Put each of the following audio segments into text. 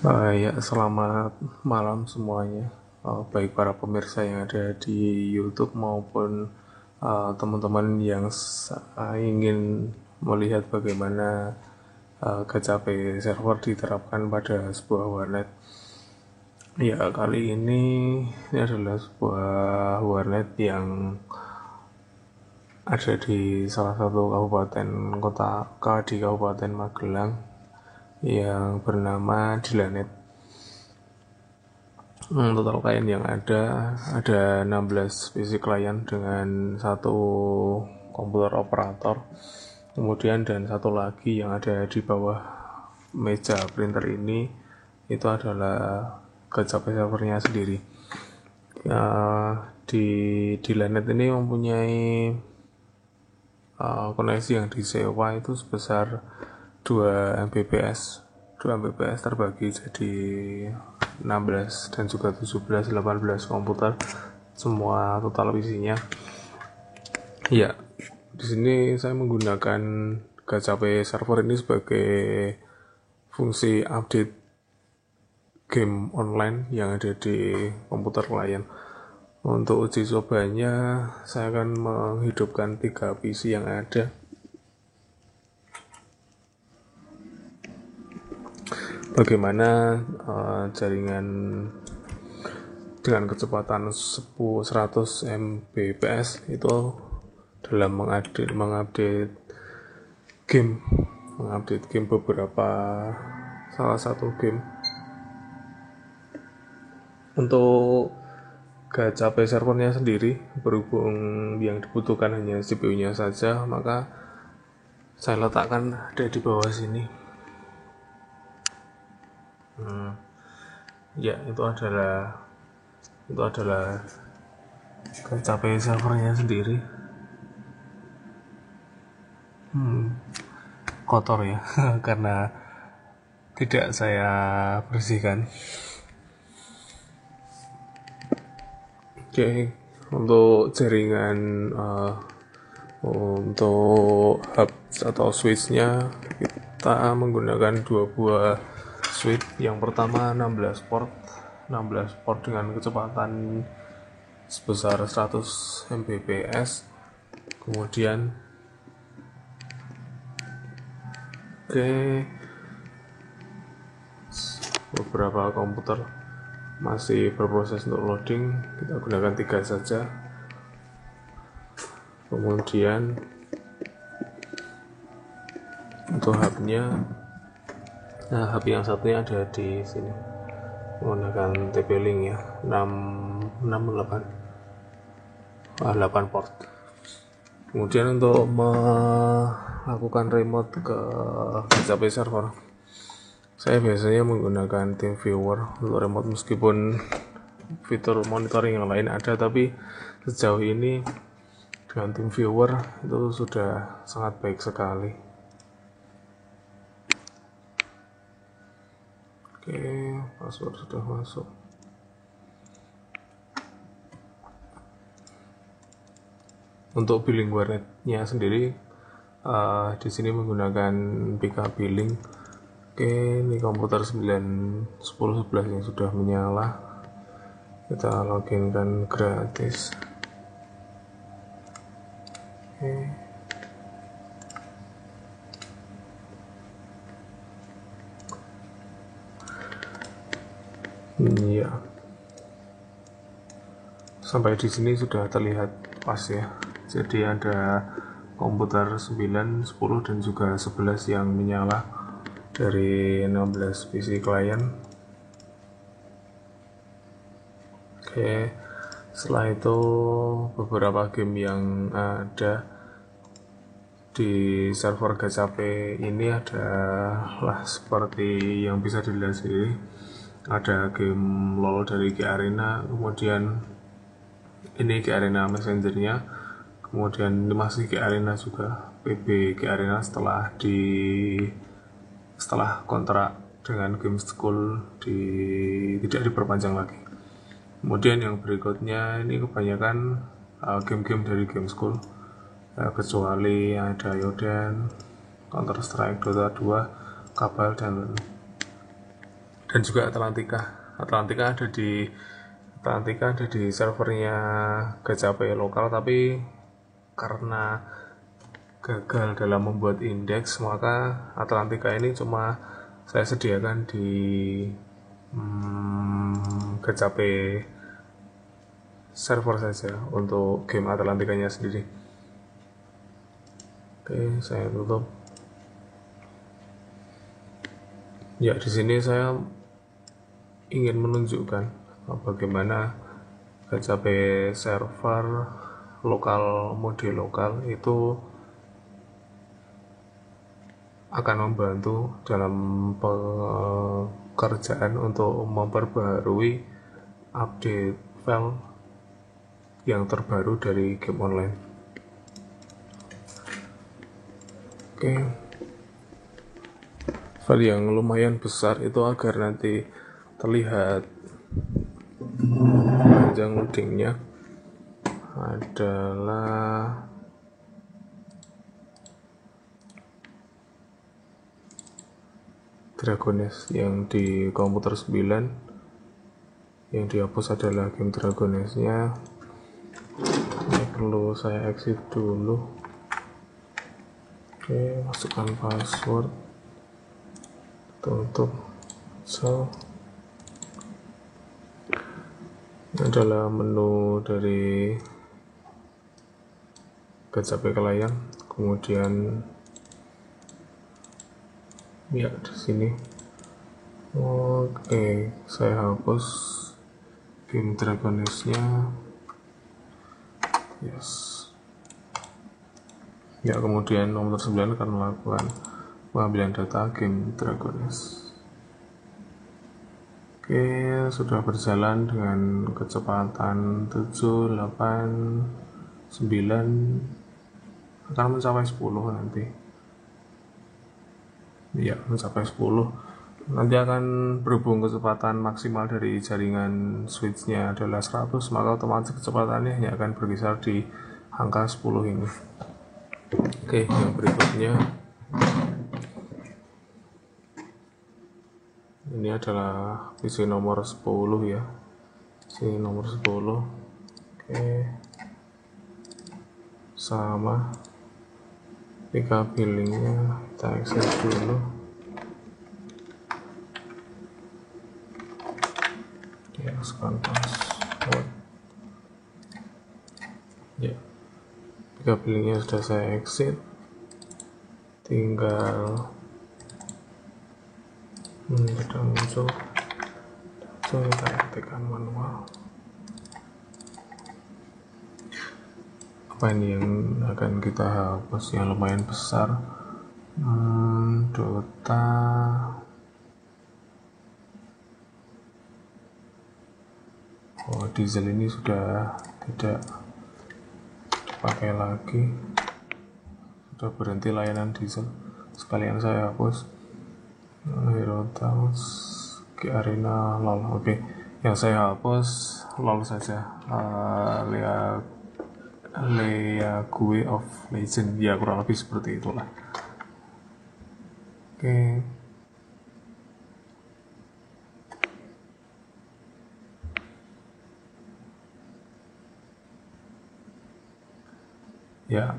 Ya, selamat malam semuanya. Baik para pemirsa yang ada di YouTube maupun teman-teman yang ingin melihat bagaimana GCP server diterapkan pada sebuah warnet. Ya, kali ini adalah sebuah warnet yang ada di salah satu kabupaten kota di Kabupaten Magelang yang bernama Dilanet. Total klien yang ada 16 PC klien dengan satu komputer operator, kemudian dan satu lagi yang ada di bawah meja printer ini itu adalah GCP servernya sendiri. Di Lanet ini mempunyai koneksi yang disewa itu sebesar 2 Mbps 2 Mbps terbagi jadi 16 dan juga 17 18 komputer, semua total isinya. Ya, di sini saya menggunakan GCP server ini sebagai fungsi update game online yang ada di komputer klien. Untuk uji cobanya, saya akan menghidupkan 3 PC yang ada. Bagaimana jaringan dengan kecepatan 100 Mbps itu dalam mengupdate game beberapa salah satu game. Untuk GCP servernya sendiri, berhubung yang dibutuhkan hanya CPU-nya saja, maka saya letakkan ada di bawah sini. Ya, itu adalah GCP servernya sendiri. Kotor ya karena tidak saya bersihkan. Oke, untuk jaringan untuk hub atau switchnya kita menggunakan 2 buah switch. Yang pertama 16 port dengan kecepatan sebesar 100 Mbps. Kemudian beberapa komputer masih berproses untuk loading, kita gunakan 3 saja. Kemudian untuk hubnya, hub yang satunya ada di sini menggunakan TP-Link ya, 8 port. Kemudian untuk melakukan remote ke GCP server, saya biasanya menggunakan TeamViewer untuk remote, meskipun fitur monitoring yang lain ada, tapi sejauh ini dengan TeamViewer itu sudah sangat baik sekali. Oke, password sudah masuk. Untuk billing warnetnya sendiri, di sini menggunakan PK billing. Oke, ini komputer 9, 10, 11 yang sudah menyala. Kita login kan gratis. Oke. Ya. Sampai di sini sudah terlihat pas ya. Jadi ada komputer 9, 10 dan juga 11 yang menyala dari 16 PC klien. Oke, setelah itu beberapa game yang ada di server GCP ini adalah seperti yang bisa dilihat sendiri. Ada game LOL dari G Arena, kemudian ini G Arena Messenger-nya, kemudian ini masih G Arena juga, PB G Arena setelah kontrak dengan Game School tidak diperpanjang lagi. Kemudian yang berikutnya ini kebanyakan game-game dari Game School, kecuali ada Yoden, Counter Strike, Dota 2, Kabal, dan dan juga Atlantika ada di servernya Gacape lokal, tapi karena gagal dalam membuat indeks, maka Atlantika ini cuma saya sediakan di Gacape server saja untuk game Atlantikanya sendiri. Oke, saya tutup. Ya, di sini saya ingin menunjukkan bagaimana Gacape server lokal, mode lokal itu akan membantu dalam pekerjaan untuk memperbaharui update file yang terbaru dari game online. Oke, file yang lumayan besar itu agar nanti terlihat panjang loadingnya adalah Dragoness yang di komputer 9. Yang dihapus adalah game Dragoness-nya. Ini perlu saya exit dulu. Oke, masukkan password, tutup. Ini adalah menu dari Gacape Client. Kemudian ya di sini. Oke, saya hapus game Dragoness-nya. Yes. Ya, kemudian nomor 9 akan melakukan pengambilan data game Dragoness. Oke, sudah berjalan dengan kecepatan 7, 8, 9, akan mencapai 10 nanti. Ya, mencapai 10. Nanti akan berhubung kecepatan maksimal dari jaringan switchnya adalah 100, maka otomatis kecepatannya hanya akan berkisar di angka 10 ini. Oke, yang berikutnya ini adalah PC nomor 10 ya. PC nomor 10. Oke. Sama jika billingnya kita akses dulu. Ya, sekarang password. Ya, jika billingnya sudah saya exit, tinggal sudah muncul, kita ketikkan manual. Apa ini yang akan kita hapus yang lumayan besar? Dota. Oh, diesel ini sudah tidak pakai lagi, sudah berhenti layanan diesel. Sekalian saya hapus Hero Towns, Arena, LOL. Oke, yang saya hapus LOL saja. League of Legends, ya kurang lebih seperti itulah. Oke. Ya,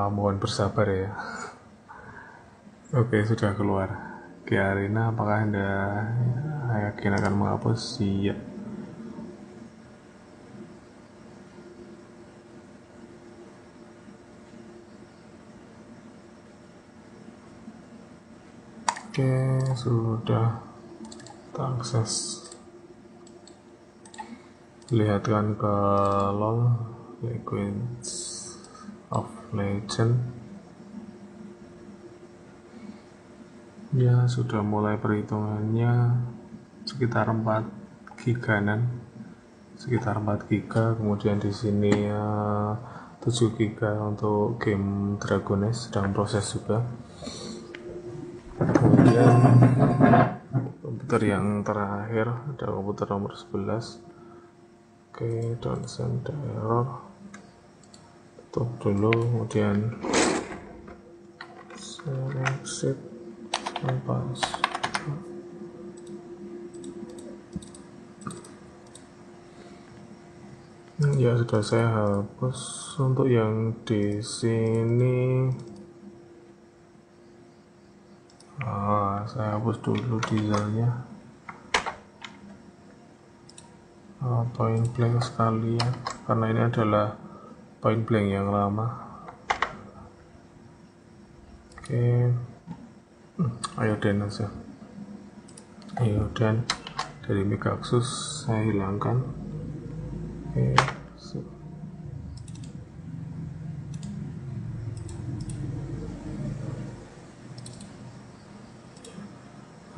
mohon bersabar ya. Oke, sudah keluar. Oke, Arena, apakah Anda yakin akan menghapus? Iya. Oke, sudah terakses. Lihatkan ke LOL, League of Legends. Ya, sudah mulai perhitungannya sekitar 4 giganan, sekitar 4 giga. Kemudian di sini 7 giga untuk game Dragoness sedang proses juga. Kemudian komputer yang terakhir ada komputer nomor 11. Oke, don't send error, tutup dulu, kemudian saya exit, pas Ya sudah saya hapus. Untuk yang di sini saya hapus dulu dieselnya. Point blank sekali ya, karena ini adalah point blank yang lama. Oke, iodine aja. Iodine dari Megaxus saya hilangkan. Oke,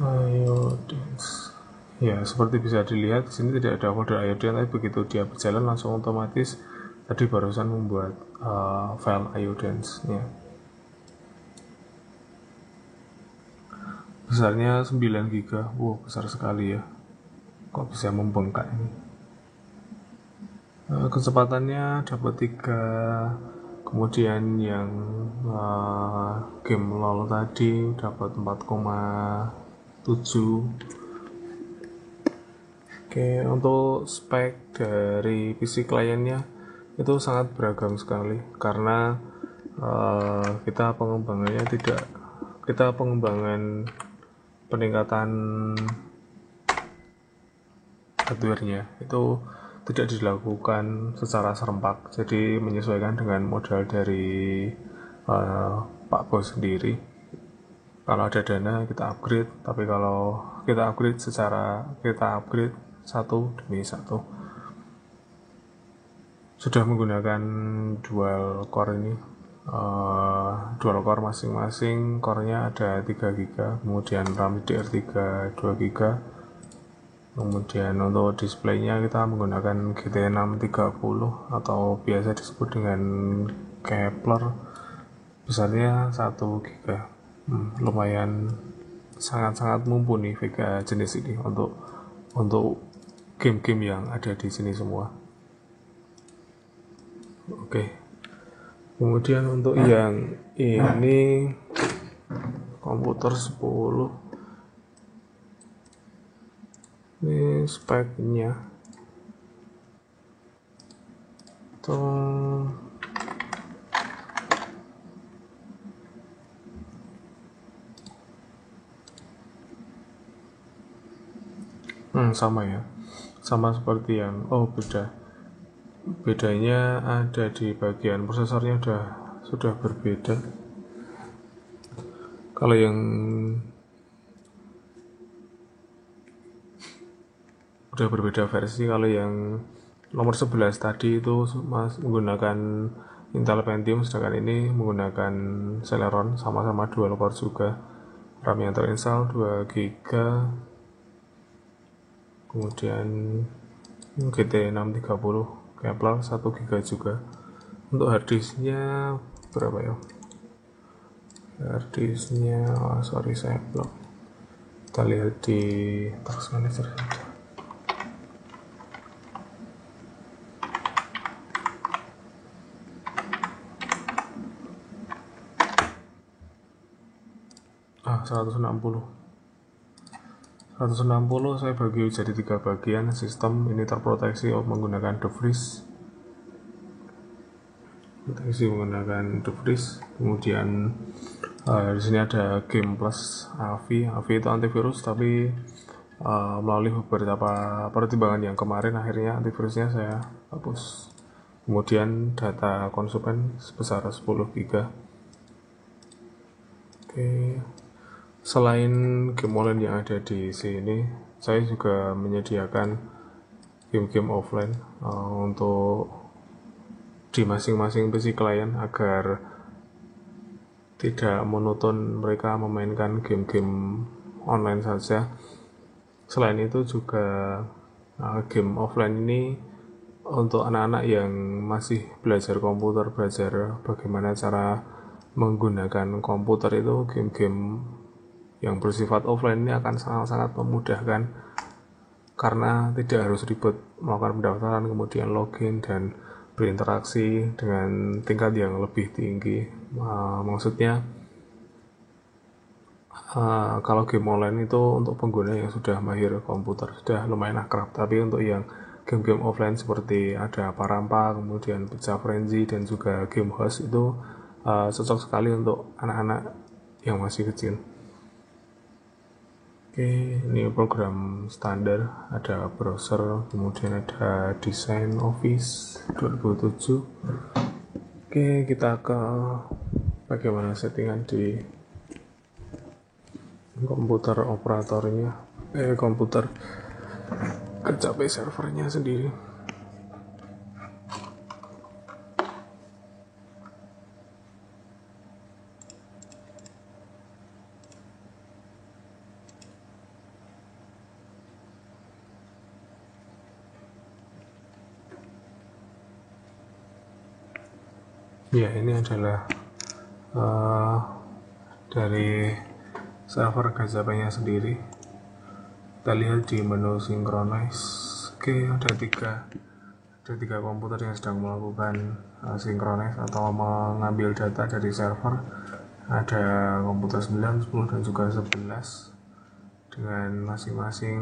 iodine. Ya, seperti bisa dilihat di sini tidak ada folder iodine, tapi begitu dia berjalan langsung otomatis tadi barusan membuat file iodine ya. Besarnya 9 GB. Wow, besar sekali ya. Kok bisa membengkak ini? Kecepatannya dapat 3. Kemudian yang game LOL tadi dapat 4,7. Oke, untuk spek dari PC kliennya itu sangat beragam sekali, karena kita pengembangan peningkatan hardware-nya itu tidak dilakukan secara serempak, jadi menyesuaikan dengan modal dari Pak Bos sendiri. Kalau ada dana kita upgrade, tapi kalau kita upgrade satu demi satu. Sudah menggunakan dual core ini, dual core masing-masing core-nya ada 3 GB, kemudian RAM DDR3 2 GB. Kemudian untuk displaynya kita menggunakan GT630 atau biasa disebut dengan Kepler, besarnya 1 GB. Lumayan sangat-sangat mumpuni Vega jenis ini untuk game-game yang ada di sini semua. Oke. Kemudian untuk yang ini komputer 10. Ini speknya tuh sama ya, sama seperti yang bedanya ada di bagian prosesornya sudah berbeda. Kalau yang udah berbeda versi, kalau yang nomor 11 tadi itu menggunakan Intel Pentium, sedangkan ini menggunakan Celeron, sama-sama dual core juga. RAM yang terinstall 2 GB, kemudian GT630 Kepler 1 GB juga. Untuk harddisknya berapa ya? Harddisknya sorry saya blok, kita lihat di task manager saja. Ah, 160 saya bagi jadi 3 bagian. Sistem ini terproteksi menggunakan defreeze, kemudian di sini ada Game Plus AVI itu antivirus, tapi melalui beberapa pertimbangan yang kemarin akhirnya antivirusnya saya hapus. Kemudian data konsumen sebesar 10 GB. Oke. Selain game online yang ada di sini, saya juga menyediakan game-game offline untuk di masing-masing PC klien agar tidak monoton mereka memainkan game-game online saja. Selain itu juga game offline ini untuk anak-anak yang masih belajar komputer, belajar bagaimana cara menggunakan komputer, itu game-game yang bersifat offline ini akan sangat-sangat memudahkan, karena tidak harus ribet melakukan pendaftaran, kemudian login dan berinteraksi dengan tingkat yang lebih tinggi. Maksudnya kalau game online itu untuk pengguna yang sudah mahir komputer, sudah lumayan akrab, tapi untuk yang game-game offline seperti ada Parampa, kemudian Pizza Frenzy, dan juga game host itu cocok sekali untuk anak-anak yang masih kecil. Oke, ini program standar, ada browser, kemudian ada desain Office 2007. Oke, kita ke bagaimana settingan di komputer operatornya, komputer KCP servernya sendiri. Ya, ini adalah dari server KCP-nya sendiri. Kita lihat di menu synchronize. Oke, ada tiga komputer yang sedang melakukan synchronize atau mengambil data dari server. Ada komputer 9, 10, dan juga 11 dengan masing-masing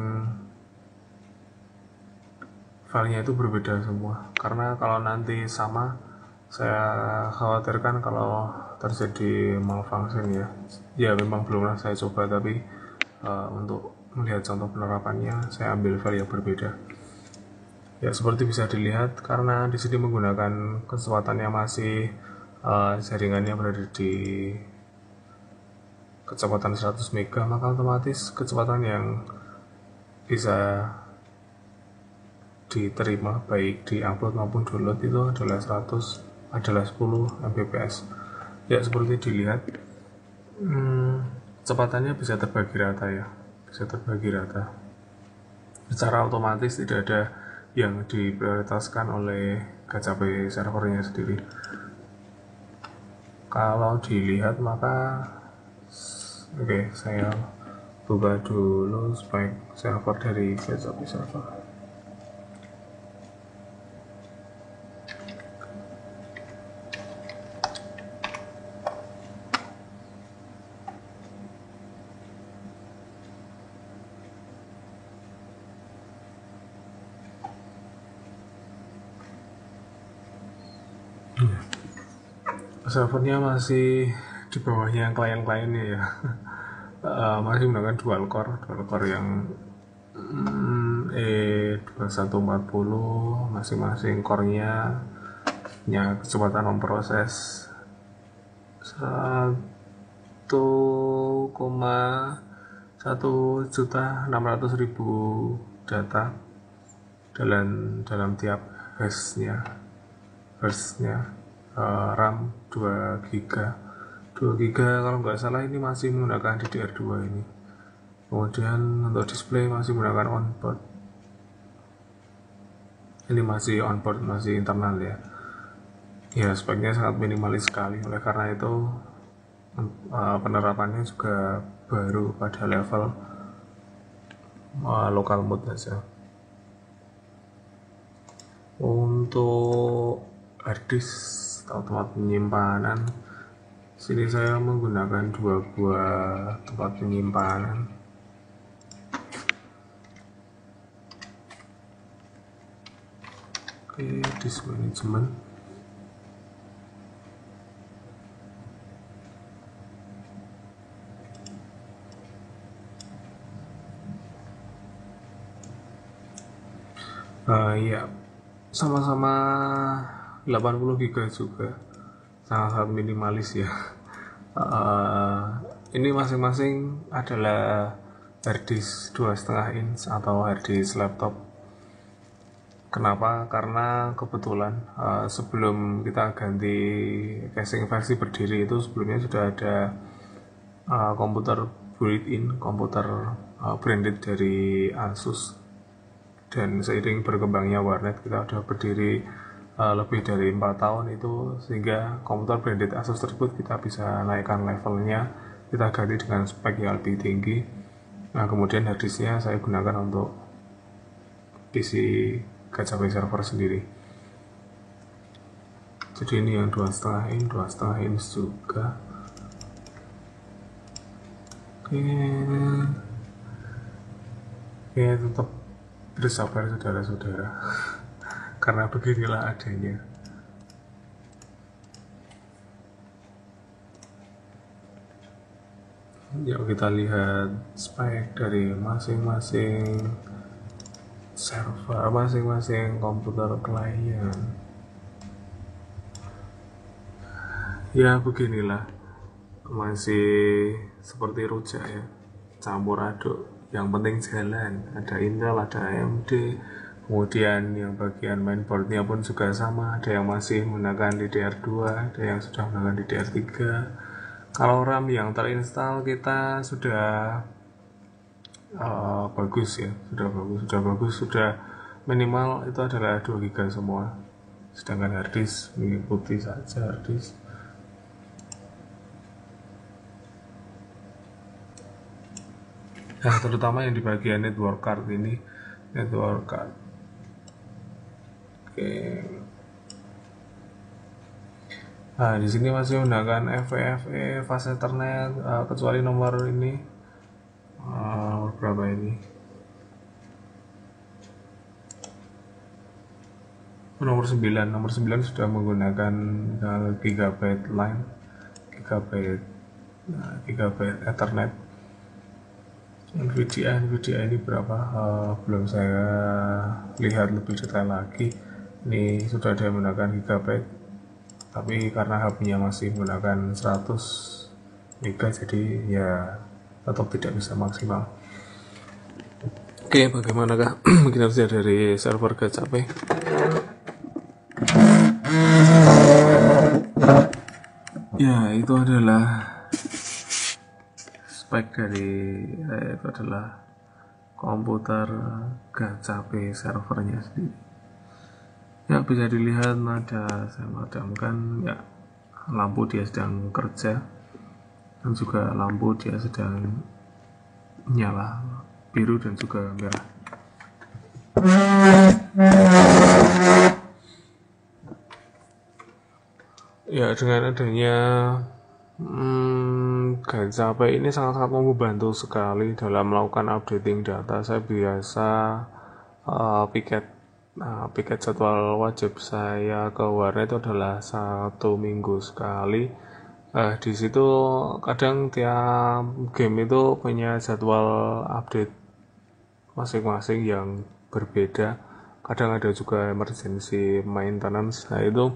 filenya itu berbeda semua. Karena kalau nanti sama, saya khawatirkan kalau terjadi malfunction ya. Ya memang belum pernah saya coba, tapi untuk melihat contoh penerapannya saya ambil file yang berbeda. Ya seperti bisa dilihat, karena di sini menggunakan kecepatannya masih jaringannya berada di kecepatan 100 MB, maka otomatis kecepatan yang bisa diterima baik di upload maupun download itu adalah 10 Mbps. Ya seperti dilihat, kecepatannya bisa terbagi rata ya, secara otomatis, tidak ada yang diprioritaskan oleh KCP servernya sendiri. Kalau dilihat maka oke, saya buka dulu spek server dari KCP server. Servernya masih di bawahnya klien-kliennya ya. Masih menggunakan dual core yang E2140, masing-masing core-nya punya kecepatan memproses 1,1.600.000 data dalam tiap burst-nya. RAM 2 GB kalau nggak salah ini masih menggunakan DDR2 ini. Kemudian untuk display masih menggunakan onboard, ini masih onboard, masih internal ya. Ya speknya sangat minimalis sekali, oleh karena itu penerapannya juga baru pada level local mode saja. Untuk harddisk atau tempat penyimpanan, sini saya menggunakan 2 buah tempat penyimpanan. Oke, disk management. Ya, sama-sama 80 GB juga, sangat minimalis ya. Ini masing-masing adalah harddisk 2,5 inch atau harddisk laptop. Kenapa? Karena kebetulan sebelum kita ganti casing versi berdiri itu, sebelumnya sudah ada komputer built-in, komputer branded dari Asus, dan seiring berkembangnya warnet kita sudah berdiri lebih dari 4 tahun itu, sehingga komputer branded Asus tersebut kita bisa naikkan levelnya, kita ganti dengan spek yang lebih tinggi. Nah kemudian harddisknya saya gunakan untuk isi KCP server sendiri. Jadi ini yang 2,5 inch juga. Oke, tetap bersabar saudara-saudara, karena beginilah adanya. Yuk kita lihat spek dari masing-masing server, masing-masing komputer klien. Ya beginilah, masih seperti rujak ya, campur aduk, yang penting jalan. Ada Intel, ada AMD, kemudian yang bagian mainboardnya pun juga sama, ada yang masih menggunakan DDR2, ada yang sudah menggunakan DDR3. Kalau RAM yang terinstall kita sudah bagus ya, sudah minimal itu adalah 2 GB semua, sedangkan harddisk mengikuti saja harddisk. Nah, terutama yang di bagian network card ini, network card. Oke. Nah, di sini masih menggunakan FE, fast Ethernet, kecuali nomor ini, nomor berapa ini? Nomor 9 sudah menggunakan gigabyte line, gigabyte Ethernet. NVIDIA ini berapa? Belum saya lihat lebih detail lagi. Ini sudah ada yang menggunakan gigabyte, tapi karena hub-nya masih menggunakan 100 mega, jadi ya tetap tidak bisa maksimal. Oke, bagaimanakah kinerja dari server Gacape? Ya, itu adalah spek dari itu adalah komputer Gacape servernya sendiri. Ya, bisa dilihat ada, saya memadamkan ya, lampu dia sedang kerja, dan juga lampu dia sedang nyala biru dan juga merah. Ya, dengan adanya Gacape ini sangat-sangat membantu sekali dalam melakukan updating data. Saya biasa piket jadwal wajib saya ke warnet itu adalah 1 minggu sekali. Di situ kadang tiap game itu punya jadwal update masing-masing yang berbeda. Kadang ada juga emergency maintenance. Nah, itu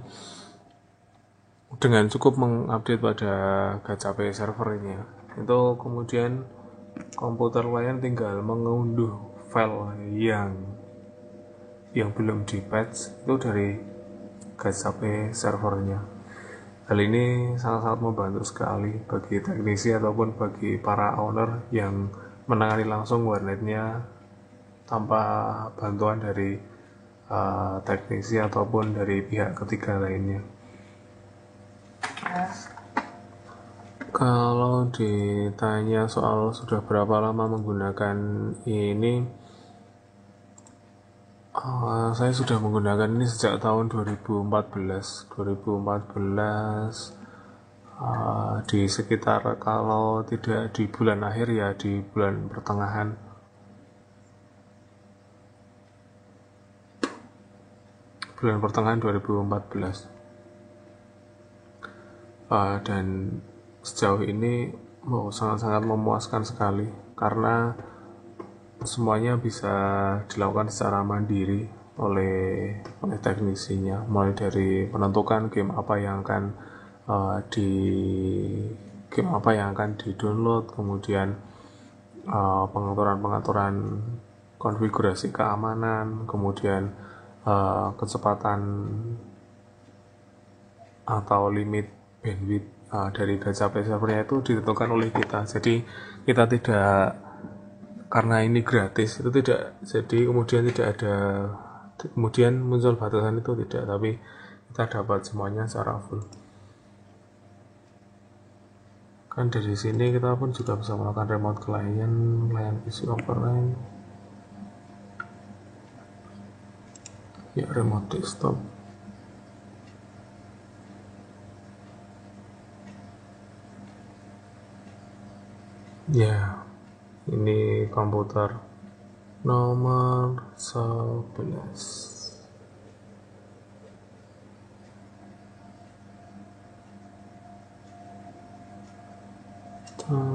dengan cukup mengupdate pada Gacape servernya, itu kemudian komputer klien tinggal mengunduh file yang belum di patch itu dari Gacape servernya. Hal ini sangat-sangat membantu sekali bagi teknisi ataupun bagi para owner yang menangani langsung warnetnya tanpa bantuan dari teknisi ataupun dari pihak ketiga lainnya. Kalau ditanya soal sudah berapa lama menggunakan ini, saya sudah menggunakan ini sejak tahun 2014 di sekitar, kalau tidak di bulan akhir ya di bulan pertengahan. Bulan pertengahan 2014. Dan sejauh ini sangat-sangat memuaskan sekali karena semuanya bisa dilakukan secara mandiri oleh teknisinya, mulai dari menentukan game apa yang akan di-download, kemudian pengaturan konfigurasi keamanan, kemudian kecepatan atau limit bandwidth dari Gacape servernya itu ditentukan oleh kita. Jadi kita tidak, karena ini gratis itu tidak, jadi kemudian muncul batasan itu tidak, tapi kita dapat semuanya secara full. Kan dari sini kita pun juga bisa melakukan remote client PC override, ya, remote desktop. Ya, ini komputer nomor 11.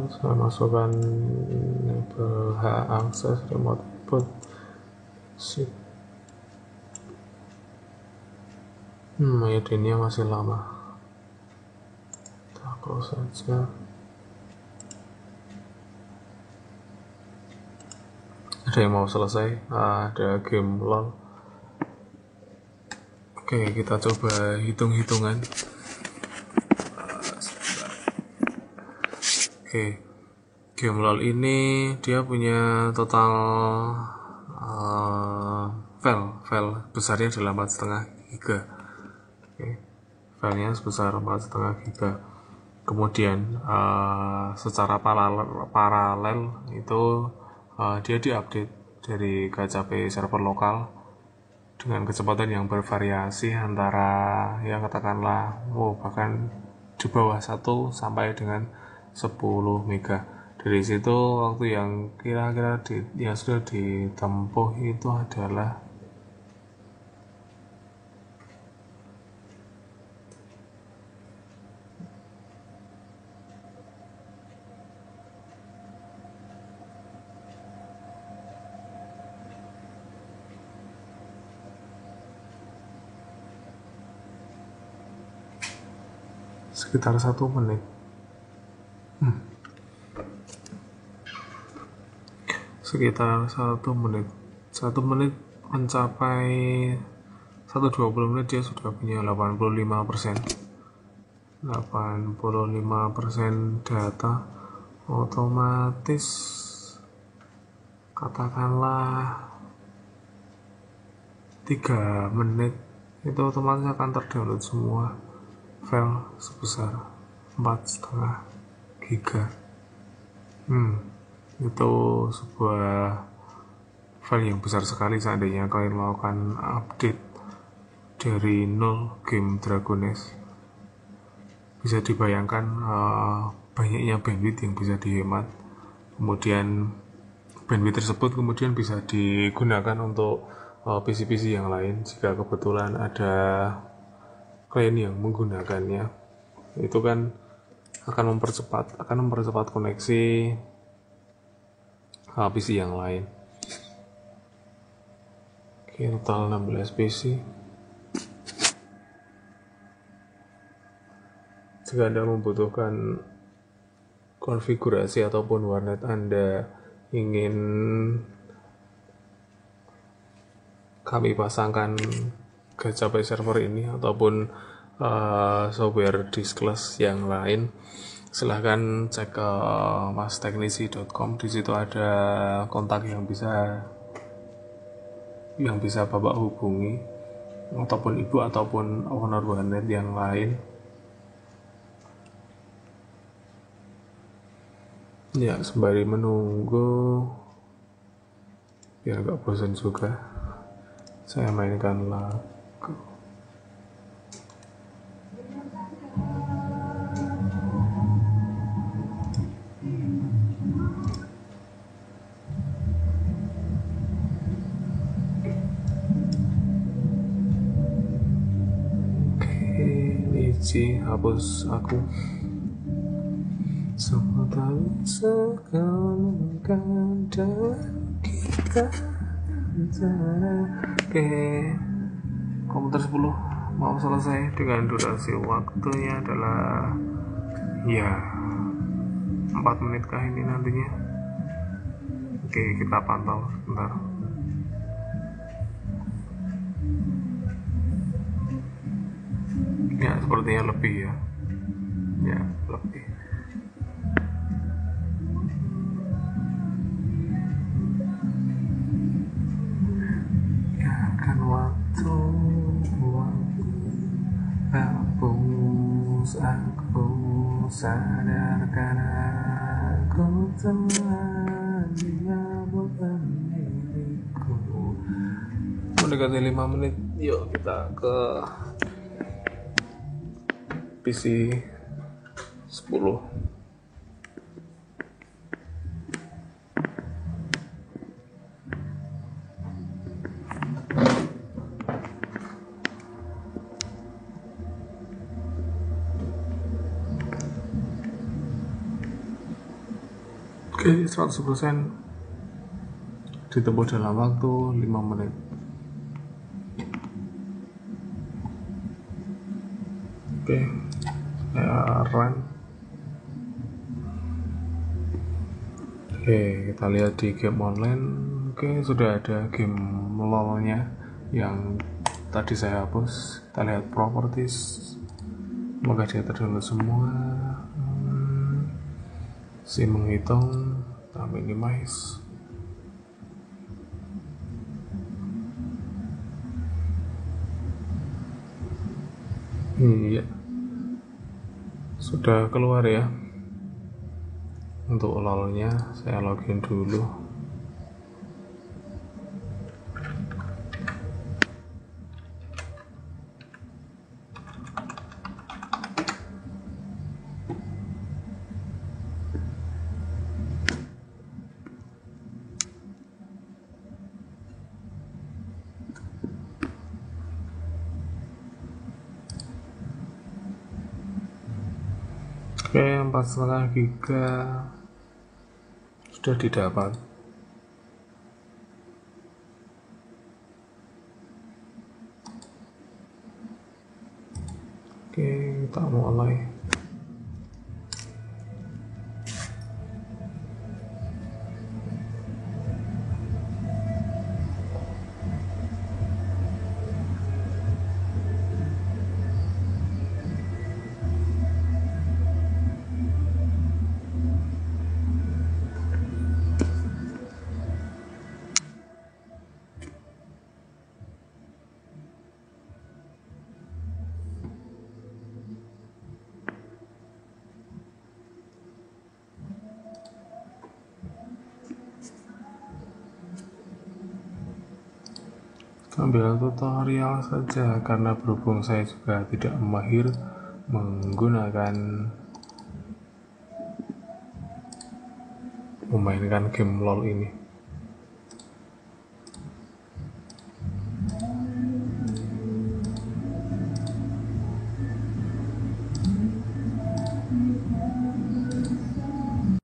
Saya masukkan label hak akses remote input sheet. Ini masih lama, kita close saja. Ada yang mau selesai, ada game LOL. Oke, kita coba hitung-hitungan. Oke, game LOL ini dia punya total file besarnya adalah 4,5 giga. Oke, filenya sebesar 4,5 giga. Kemudian secara paralel itu dia diupdate dari KCP server lokal dengan kecepatan yang bervariasi antara ya katakanlah bahkan di bawah 1 sampai dengan 10 mega. Dari situ waktu yang kira-kira yang sudah ditempuh itu adalah sekitar 1 menit. Sekitar 1 menit. 1 menit mencapai 120 menit dia sudah punya 85%. 85% data otomatis katakanlah 3 menit itu otomatis akan terdownload semua file sebesar 4,5 giga. Itu sebuah file yang besar sekali seandainya kalian melakukan update dari 0 game Dragoness. Bisa dibayangkan banyaknya bandwidth yang bisa dihemat. Kemudian bandwidth tersebut kemudian bisa digunakan untuk PC-PC yang lain jika kebetulan ada klien yang menggunakannya. Itu kan akan mempercepat koneksi PC yang lain. Oke, total 16 PC. Jika Anda membutuhkan konfigurasi ataupun warnet Anda ingin kami pasangkan KCP server ini ataupun software diskless yang lain, silahkan cek ke masteknisi.com. Di situ ada kontak yang bisa Bapak hubungi, ataupun Ibu ataupun owner warnet yang lain. Ya, sembari menunggu biar gak bosan juga, saya mainkan lagu. Oke, hapus aku. Semua tak bisa kau nemukan kita antara. Oke, komputer 10 mau selesai dengan durasi waktunya adalah ya 4 menit kah ini nantinya. Oke, kita pantau sebentar. Ya, sepertinya lebih ya. Ya, lebih. Biarkan waktu hapus aku, sadarkan aku telah menyebutkan diriku. Mendekati 5 menit, yuk kita ke PC 10. Jadi 100% ditempuh dalam waktu 5 menit. Oke, saya run. Oke, kita lihat di game online. Oke, sudah ada game LOL-nya yang tadi saya hapus. Kita lihat properties, maka dia terdownload semua. Si menghitung, kita minimize. Iya, sudah keluar ya. Untuk LOL-nya saya login dulu. Oke, 4,5 giga sudah didapat. Oke, kita mulai. Ambil tutorial saja karena berhubung saya juga tidak mahir memainkan game LOL ini.